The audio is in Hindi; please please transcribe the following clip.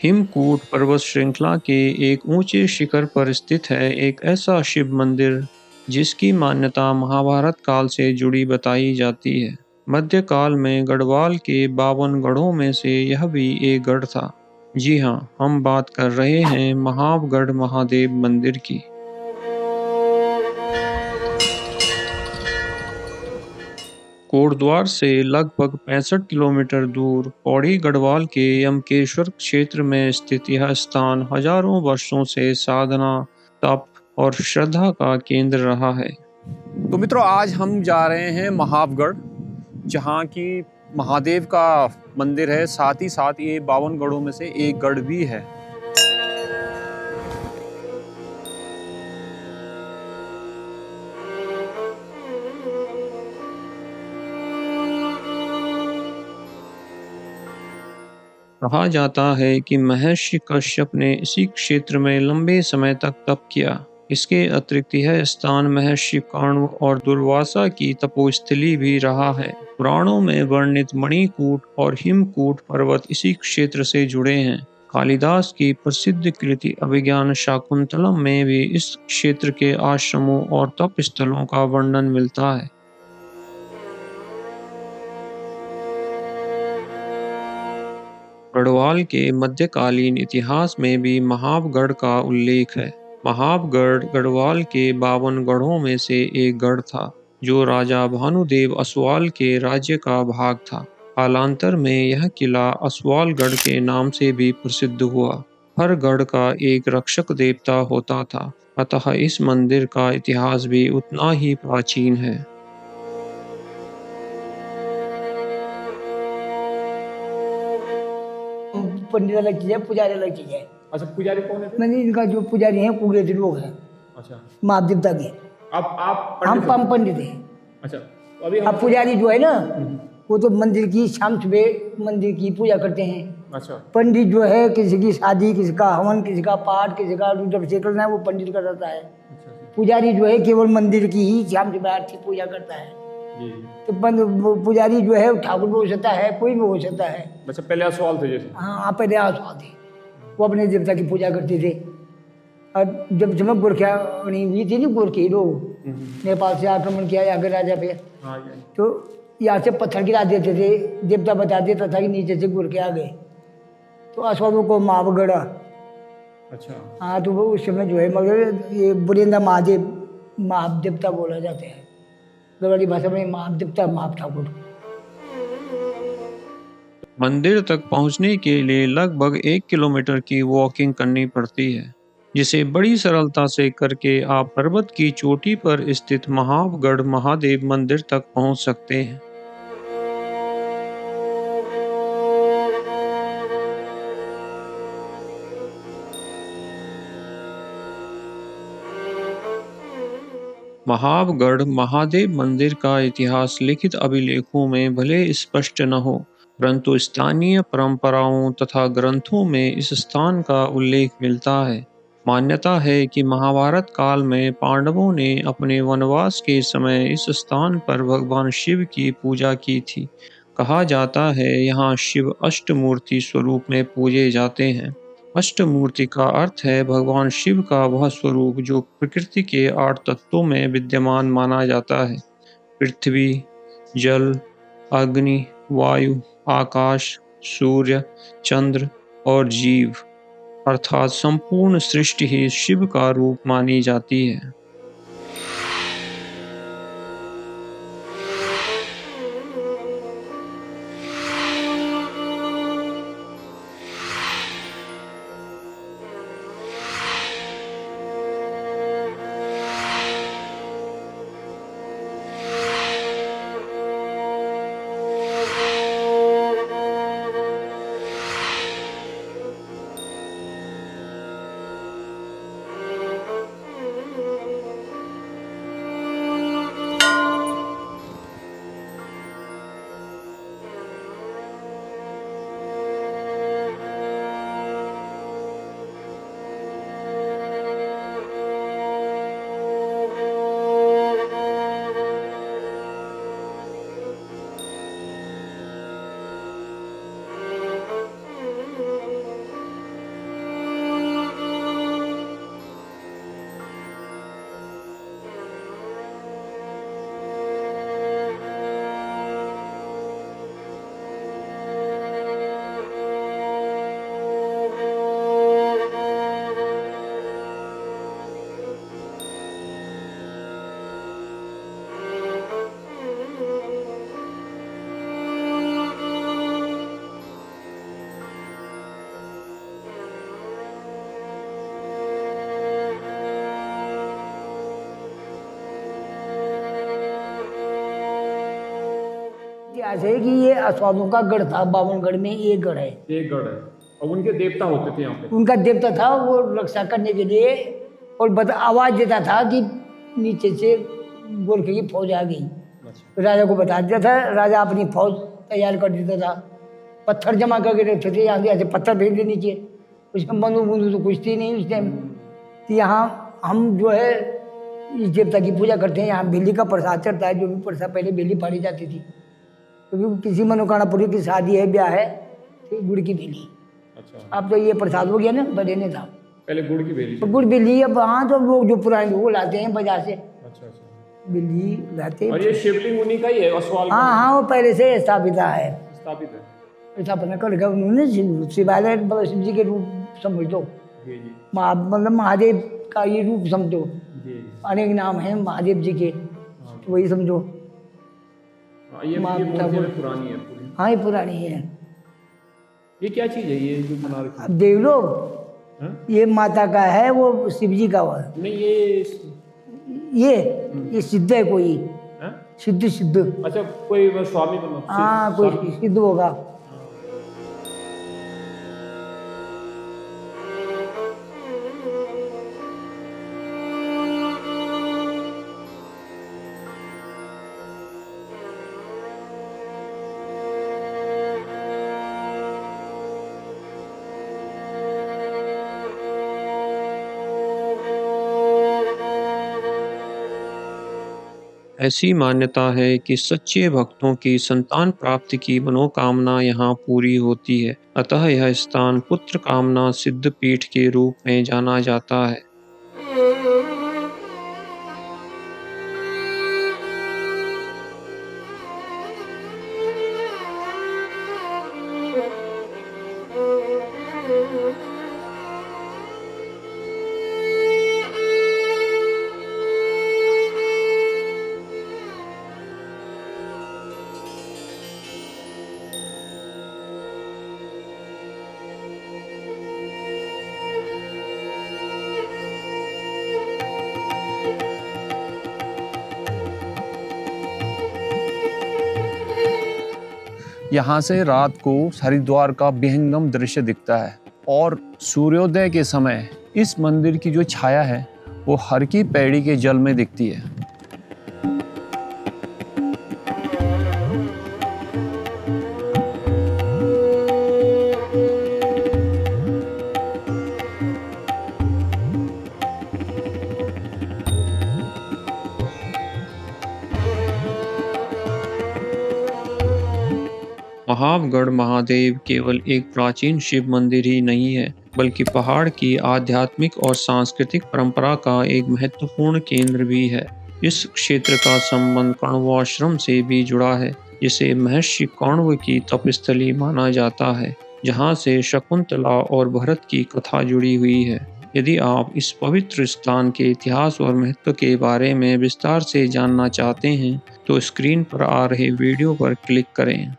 हिमकूट पर्वत श्रृंखला के एक ऊंचे शिखर पर स्थित है एक ऐसा शिव मंदिर जिसकी मान्यता महाभारत काल से जुड़ी बताई जाती है। मध्यकाल में गढ़वाल के 52 गढ़ों में से यह भी एक गढ़ था। जी हाँ, हम बात कर रहे हैं महावगढ़ महादेव मंदिर की। कोटद्वार से लगभग 65 किलोमीटर दूर पौड़ी गढ़वाल के यमकेश्वर क्षेत्र में स्थित यह स्थान हजारों वर्षों से साधना, तप और श्रद्धा का केंद्र रहा है। तो मित्रों, आज हम जा रहे हैं महावगढ़, जहाँ की महादेव का मंदिर है। साथ ही साथ ये 52 गढ़ों में से एक गढ़ भी है। कहा जाता है कि महर्षि कश्यप ने इसी क्षेत्र में लंबे समय तक तप किया। इसके अतिरिक्त यह स्थान महर्षि कण्व और दुर्वासा की तपोस्थली भी रहा है। पुराणों में वर्णित मणिकूट और हिमकूट पर्वत इसी क्षेत्र से जुड़े हैं। कालिदास की प्रसिद्ध कृति अभिज्ञान शाकुंतलम में भी इस क्षेत्र के आश्रमों और तप स्थलों का वर्णन मिलता है। गढ़वाल के मध्यकालीन इतिहास में भी महावगढ़ का उल्लेख है। महावगढ़ गढ़वाल के 52 गढ़ों में से एक गढ़ था, जो राजा भानुदेव असवाल के राज्य का भाग था। कालांतर में यह किला असवालगढ़ के नाम से भी प्रसिद्ध हुआ। हर गढ़ का एक रक्षक देवता होता था, अतः इस मंदिर का इतिहास भी उतना ही प्राचीन है। पंडित अलग चीज है, पुजारी अलग चीज है। अच्छा, पुजारी कौन है? मैंने इनका जो पुजारी है कुगड़े लोग हैं। अच्छा, माँ देवता के। आप हम पंडित हैं। अच्छा, तो अभी अब पुजारी जो है ना, वो तो मंदिर की शाम सुबह मंदिर की पूजा करते हैं। अच्छा, पंडित जो है किसी की शादी, किसी का हवन, किसी का पाठ, किसी का रुद्राभिषेक करना है, वो पंडित का रहता है। पुजारी जो है केवल मंदिर की ही शाम सुबह आरती पूजा करता है। तो पुजारी जो है ठाकुर भी हो सकता है, कोई भी हो सकता है। अच्छा, पहले सवाल थे जैसे। हाँ, पहले आसवाल थे। वो अपने देवता की पूजा करते थे। और जब गोरखियानी हुई थी ना, गोरखी लोग नेपाल से आक्रमण किया यहाँ के राजा पे, तो यहाँ से पत्थर गिरा देते थे। देवता बता देता था कि नीचे से गोरखे आ गए, तो अश्वों को महावगढ़। अच्छा, हाँ, तो वो उस समय जो है मगर ये बुरेंदा महादेव महादेवता बोला जाते हैं। गढ़वाली भाषा में महादेवता महाव ठाकुर। मंदिर तक पहुंचने के लिए लगभग 1 किलोमीटर की वॉकिंग करनी पड़ती है, जिसे बड़ी सरलता से करके आप पर्वत की चोटी पर स्थित महावगढ़ महादेव मंदिर तक पहुंच सकते हैं। महावगढ़ महादेव मंदिर का इतिहास लिखित अभिलेखों में भले स्पष्ट न हो, परंतु स्थानीय परंपराओं तथा ग्रंथों में इस स्थान का उल्लेख मिलता है। मान्यता है कि महाभारत काल में पांडवों ने अपने वनवास के समय इस स्थान पर भगवान शिव की पूजा की थी। कहा जाता है यहाँ शिव अष्टमूर्ति स्वरूप में पूजे जाते हैं। अष्टमूर्ति का अर्थ है भगवान शिव का वह स्वरूप जो प्रकृति के 8 तत्वों में विद्यमान माना जाता है: पृथ्वी, जल, अग्नि, वायु, आकाश, सूर्य, चंद्र और जीव, अर्थात संपूर्ण सृष्टि ही शिव का रूप मानी जाती है। इतिहास है कि ये अश्वारों का गढ़ था, बावनगढ़ में एक गढ़ है। एक गढ़ है और उनके देवता होते थे यहाँ पे। उनका देवता था, वो रक्षा करने के लिए और आवाज देता था कि नीचे से गोरखे की फौज आ गई। अच्छा। राजा को बता दिया था, राजा अपनी फौज तैयार कर देता था, पत्थर जमा करके रखते थे, यहाँ ऐसे पत्थर भेज दे नीचे, उसमें बंदूक बंदूक तो कुछ थी नहीं उस टाइम। तो यहाँ हम जो है इस देवता की पूजा करते हैं। यहाँ बेली का प्रसाद चढ़ता है, जो भी प्रसाद पहले बेली फाड़ी जाती थी, क्योंकि किसी मनोकामना पूरी की शादी है, ब्याह है, तो गुड़ की बेली। अच्छा। अब तो ये प्रसाद हो गया ना, बड़े ने था पहले गुड़ की बेली। तो गुड़ बेली, अब हाँ तो लोग जो पुराने लोग लाते हैं बाजार से। अच्छा अच्छा। बेली लाते हैं। और ये शिवलिंग उन्हीं का ही है अस्वाल का? हाँ हाँ, वो पहले से स्थापित है। स्थापित है। स्थापना कर रखा उन्होंने, शिवालय मतलब शिव जी के रूप समझ लो, जी जी। मतलब महादेव का ये रूप समझो, जी। अनेक नाम हैं महादेव जी के, तो वही समझो। ये मूर्ति पुरानी है पूरी। हाँ ये पुरानी है। ये क्या चीज है ये जो बना रखी है? अब देख लो, हाँ? ये माता का है, वो शिव जी का हुआ है। नहीं ये सिद्ध है कोई। हाँ? सिद्ध सिद्ध। अच्छा, कोई स्वामी बना? हाँ कोई सिद्ध होगा। ऐसी मान्यता है कि सच्चे भक्तों की संतान प्राप्ति की मनोकामना यहाँ पूरी होती है, अतः यह स्थान पुत्र कामना सिद्ध पीठ के रूप में जाना जाता है। यहाँ से रात को हरिद्वार का विहंगम दृश्य दिखता है और सूर्योदय के समय इस मंदिर की जो छाया है वो हर की पैड़ी के जल में दिखती है। महावगढ़ महादेव केवल एक प्राचीन शिव मंदिर ही नहीं है, बल्कि पहाड़ की आध्यात्मिक और सांस्कृतिक परंपरा का एक महत्वपूर्ण केंद्र भी है। इस क्षेत्र का संबंध कण्व आश्रम से भी जुड़ा है, जिसे महर्षि कण्व की तपस्थली माना जाता है, जहाँ से शकुंतला और भरत की कथा जुड़ी हुई है। यदि आप इस पवित्र स्थान के इतिहास और महत्व के बारे में विस्तार से जानना चाहते हैं, तो स्क्रीन पर आ रहे वीडियो पर क्लिक करें।